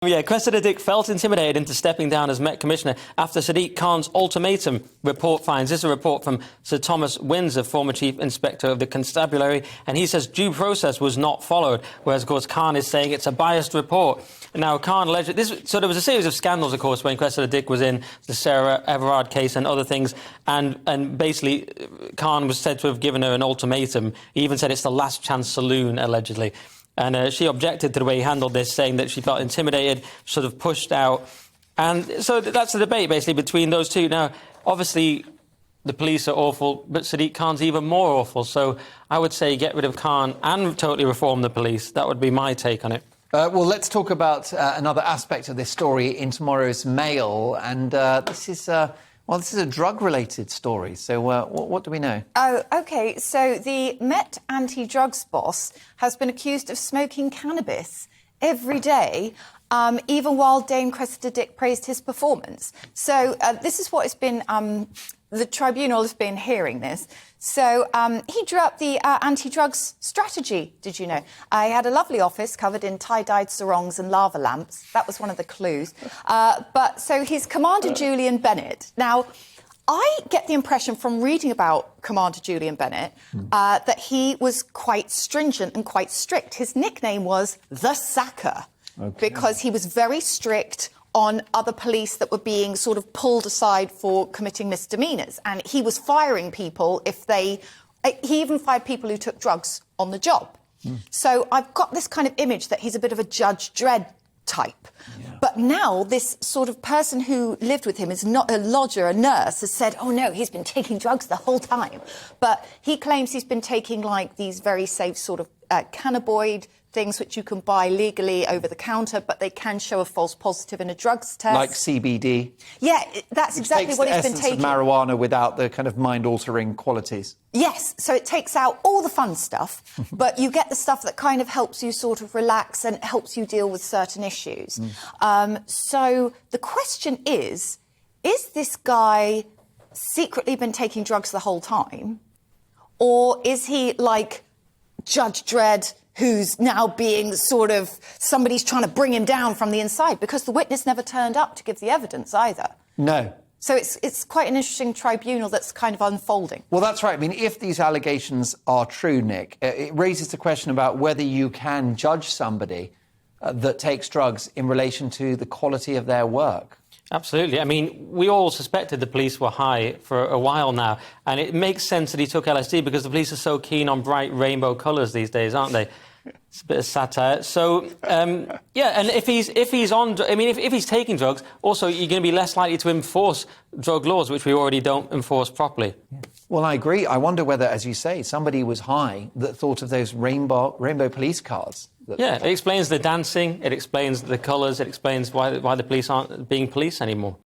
Yeah, Sadiq felt intimidated into stepping down as Met Commissioner after Sadiq Khan's ultimatum, report finds. This is a report from Sir Thomas Windsor, former Chief Inspector of the Constabulary, and he says due process was not followed, whereas, of course, Khan is saying it's a biased report. Now, Khan alleged so there was a series of scandals, of course, when Sadiq was in the Sarah Everard case and other things, and basically Khan was said to have given her an ultimatum. He even said it's the last chance saloon, allegedly. And she objected to the way he handled this, saying that she felt intimidated, sort of pushed out. And so that's the debate, basically, between those two. Now, obviously, the police are awful, but Sadiq Khan's even more awful. So I would say get rid of Khan and totally reform the police. That would be my take on it. Well, let's talk about another aspect of this story in tomorrow's Mail. And this is a drug-related story. So what do we know? Oh, OK. So the Met anti-drugs boss has been accused of smoking cannabis every day, even while Dame Sadiq praised his performance. So this is what has been... the tribunal has been hearing this. So he drew up the anti-drugs strategy, did you know? He had a lovely office covered in tie-dyed sarongs and lava lamps. That was one of the clues. So he's Commander Julian Bennett. Now, I get the impression from reading about Commander Julian Bennett that he was quite stringent and quite strict. His nickname was the Sacker, because he was very strict on other police that were being sort of pulled aside for committing misdemeanours. And he was firing people if they... He even fired people who took drugs on the job. So I've got this kind of image that he's a bit of a Judge Dredd type. Yeah. But now this sort of person who lived with him is not a lodger, a nurse, has said, oh, no, he's been taking drugs the whole time. But he claims he's been taking, like, these very safe sort of cannabinoid things which you can buy legally over the counter, but they can show a false positive in a drugs test. Like CBD? Yeah, that's exactly what he's been taking. Of marijuana without the kind of mind-altering qualities. Yes, so it takes out all the fun stuff, but you get the stuff that kind of helps you sort of relax and helps you deal with certain issues. So the question is this guy secretly been taking drugs the whole time? Or is he like Judge Dredd, who's now being sort of... somebody's trying to bring him down from the inside, because the witness never turned up to give the evidence either. No. So it's quite an interesting tribunal that's kind of unfolding. Well, that's right. I mean, if these allegations are true, Nick, it raises the question about whether you can judge somebody that takes drugs in relation to the quality of their work. Absolutely. I mean, we all suspected the police were high for a while now, and it makes sense that he took LSD because the police are so keen on bright rainbow colours these days, aren't they? It's a bit of satire. So, yeah, and if he's on... I mean, if he's taking drugs, also, you're going to be less likely to enforce drug laws, which we already don't enforce properly. Yeah. Well, I agree. I wonder whether, as you say, somebody was high that thought of those rainbow police cars. Yeah, it explains the dancing, it explains the colours, it explains why the police aren't being police anymore.